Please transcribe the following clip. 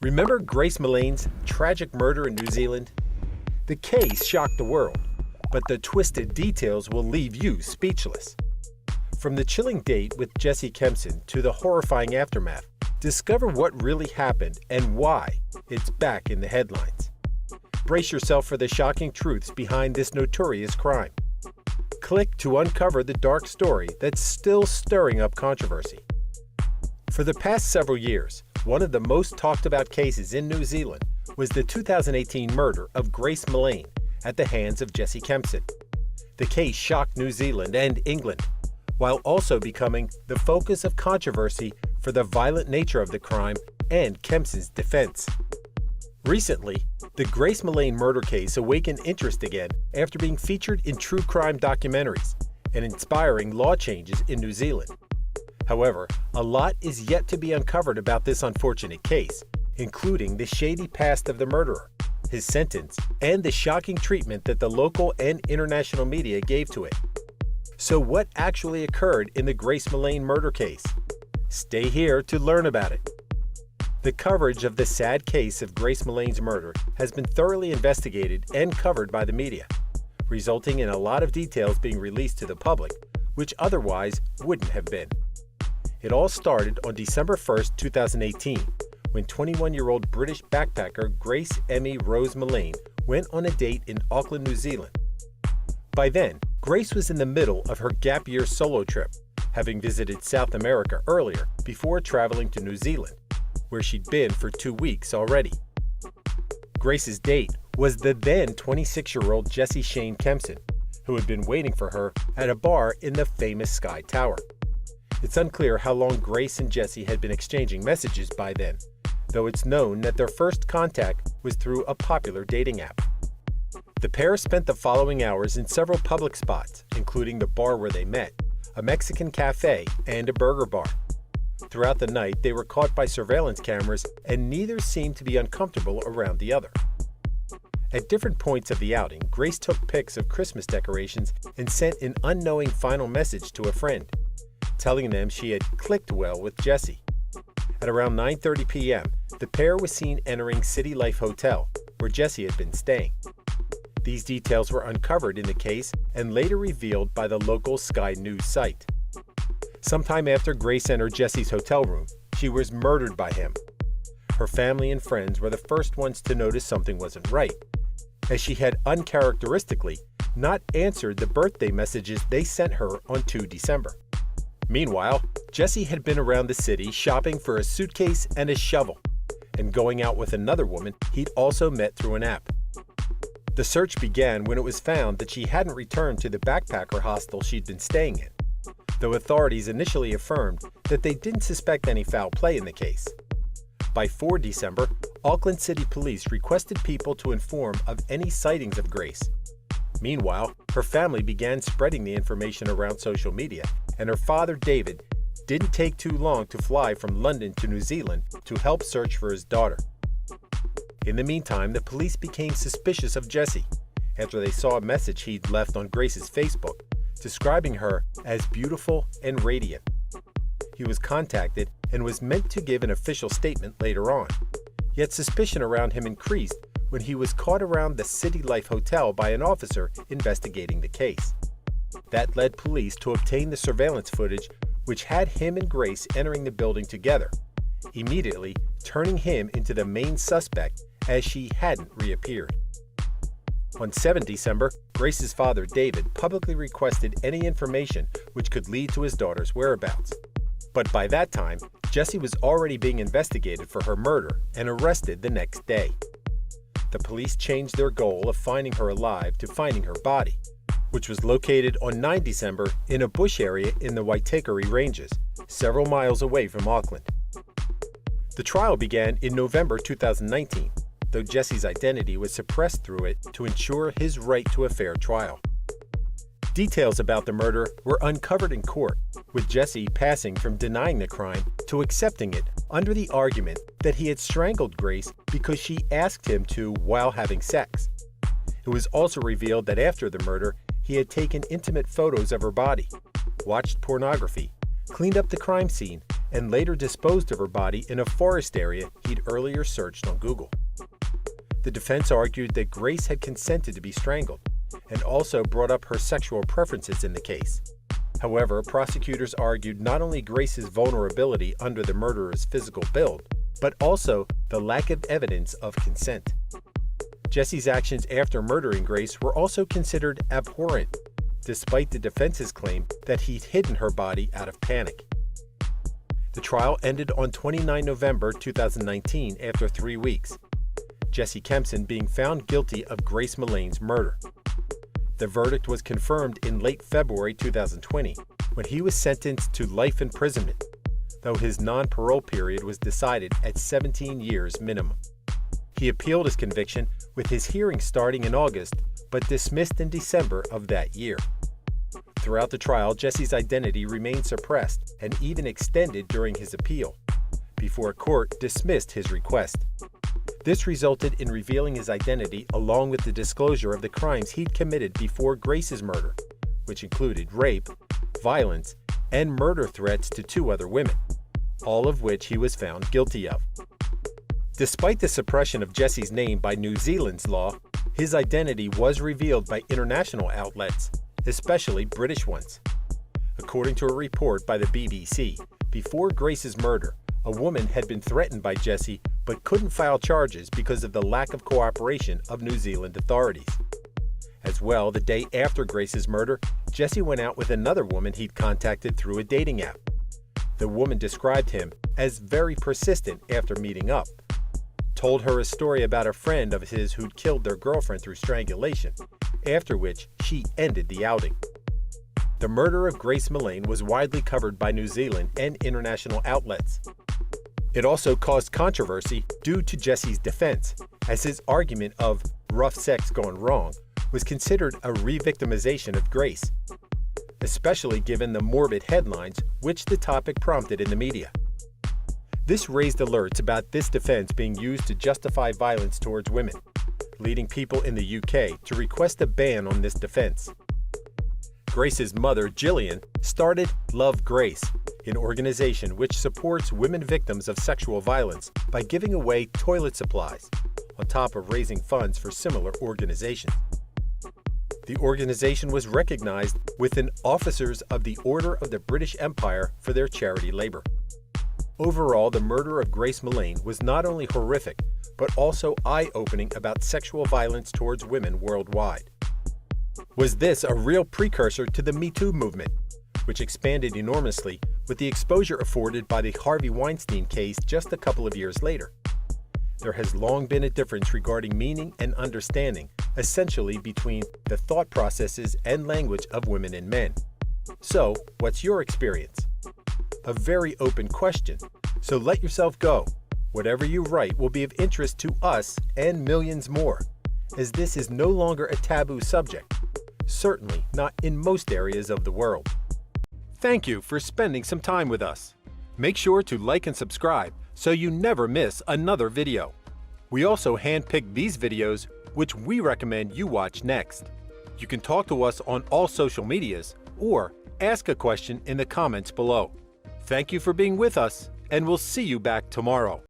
Remember Grace Millane's tragic murder in New Zealand? The case shocked the world, but the twisted details will leave you speechless. From the chilling date with Jesse Kempson to the horrifying aftermath, discover what really happened and why it's back in the headlines. Brace yourself for the shocking truths behind this notorious crime. Click to uncover the dark story that's still stirring up controversy. For the past several years, one of the most talked about cases in New Zealand was the 2018 murder of Grace Millane at the hands of Jesse Kempson. The case shocked New Zealand and England, while also becoming the focus of controversy for the violent nature of the crime and Kempson's defense. Recently, the Grace Millane murder case awakened interest again after being featured in true crime documentaries and inspiring law changes in New Zealand. However, a lot is yet to be uncovered about this unfortunate case, including the shady past of the murderer, his sentence, and the shocking treatment that the local and international media gave to it. So what actually occurred in the Grace Millane murder case? Stay here to learn about it. The coverage of the sad case of Grace Millane's murder has been thoroughly investigated and covered by the media, resulting in a lot of details being released to the public, which otherwise wouldn't have been. It all started on December 1st, 2018, when 21-year-old British backpacker Grace Emmy Rose Millane went on a date in Auckland, New Zealand. By then, Grace was in the middle of her gap year solo trip, having visited South America earlier before traveling to New Zealand, where she'd been for 2 weeks already. Grace's date was the then 26-year-old Jesse Shane Kempson, who had been waiting for her at a bar in the famous Sky Tower. It's unclear how long Grace and Jesse had been exchanging messages by then, though it's known that their first contact was through a popular dating app. The pair spent the following hours in several public spots, including the bar where they met, a Mexican cafe, and a burger bar. Throughout the night, they were caught by surveillance cameras, and neither seemed to be uncomfortable around the other. At different points of the outing, Grace took pics of Christmas decorations and sent an unknowing final message to a friend, telling them she had clicked well with Jesse. At around 9:30 p.m., the pair was seen entering City Life Hotel, where Jesse had been staying. These details were uncovered in the case and later revealed by the local Sky News site. Sometime after Grace entered Jesse's hotel room, she was murdered by him. Her family and friends were the first ones to notice something wasn't right, as she had uncharacteristically not answered the birthday messages they sent her on 2 December. Meanwhile, Jesse had been around the city shopping for a suitcase and a shovel, and going out with another woman he'd also met through an app. The search began when it was found that she hadn't returned to the backpacker hostel she'd been staying in, though authorities initially affirmed that they didn't suspect any foul play in the case. By 4 December, Auckland City Police requested people to inform of any sightings of Grace. Meanwhile, her family began spreading the information around social media, and her father, David, didn't take too long to fly from London to New Zealand to help search for his daughter. In the meantime, the police became suspicious of Jesse after they saw a message he'd left on Grace's Facebook, describing her as beautiful and radiant. He was contacted and was meant to give an official statement later on, yet suspicion around him increased when he was caught around the City Life Hotel by an officer investigating the case. That led police to obtain the surveillance footage which had him and Grace entering the building together, immediately turning him into the main suspect as she hadn't reappeared. On 7 December, Grace's father, David, publicly requested any information which could lead to his daughter's whereabouts. But by that time, Jesse was already being investigated for her murder and arrested the next day. The police changed their goal of finding her alive to finding her body, which was located on 9 December in a bush area in the Waitakere Ranges, several miles away from Auckland. The trial began in November 2019, though Jesse's identity was suppressed through it to ensure his right to a fair trial. Details about the murder were uncovered in court, with Jesse passing from denying the crime to accepting it under the argument that he had strangled Grace because she asked him to while having sex. It was also revealed that after the murder, he had taken intimate photos of her body, watched pornography, cleaned up the crime scene, and later disposed of her body in a forest area he'd earlier searched on Google. The defense argued that Grace had consented to be strangled and also brought up her sexual preferences in the case. However, prosecutors argued not only Grace's vulnerability under the murderer's physical build, but also the lack of evidence of consent. Jesse's actions after murdering Grace were also considered abhorrent, despite the defense's claim that he'd hidden her body out of panic. The trial ended on 29 November 2019 after 3 weeks, Jesse Kempson being found guilty of Grace Millane's murder. The verdict was confirmed in late February 2020 when he was sentenced to life imprisonment, though his non-parole period was decided at 17 years minimum. He appealed his conviction with his hearing starting in August, but dismissed in December of that year. Throughout the trial, Jesse's identity remained suppressed and even extended during his appeal, before a court dismissed his request. This resulted in revealing his identity along with the disclosure of the crimes he'd committed before Grace's murder, which included rape, violence, and murder threats to 2 other women, all of which he was found guilty of. Despite the suppression of Jesse's name by New Zealand's law, his identity was revealed by international outlets, especially British ones. According to a report by the BBC, before Grace's murder, a woman had been threatened by Jesse but couldn't file charges because of the lack of cooperation of New Zealand authorities. As well, the day after Grace's murder, Jesse went out with another woman he'd contacted through a dating app. The woman described him as very persistent after meeting up, told her a story about a friend of his who'd killed their girlfriend through strangulation, after which she ended the outing. The murder of Grace Millane was widely covered by New Zealand and international outlets. It also caused controversy due to Jesse's defense, as his argument of rough sex gone wrong was considered a re-victimization of Grace, especially given the morbid headlines which the topic prompted in the media. This raised alerts about this defense being used to justify violence towards women, leading people in the UK to request a ban on this defense. Grace's mother, Gillian, started Love Grace, an organization which supports women victims of sexual violence by giving away toilet supplies, on top of raising funds for similar organizations. The organization was recognized with an Officers of the Order of the British Empire for their charity labor. Overall, the murder of Grace Millane was not only horrific, but also eye-opening about sexual violence towards women worldwide. Was this a real precursor to the Me Too movement, which expanded enormously with the exposure afforded by the Harvey Weinstein case just a couple of years later? There has long been a difference regarding meaning and understanding, essentially between the thought processes and language of women and men. So, what's your experience? A very open question, so let yourself go. Whatever you write will be of interest to us and millions more, as this is no longer a taboo subject, certainly not in most areas of the world. Thank you for spending some time with us. Make sure to like and subscribe so you never miss another video. We also handpick these videos which we recommend you watch next. You can talk to us on all social medias or ask a question in the comments below. Thank you for being with us, and we'll see you back tomorrow.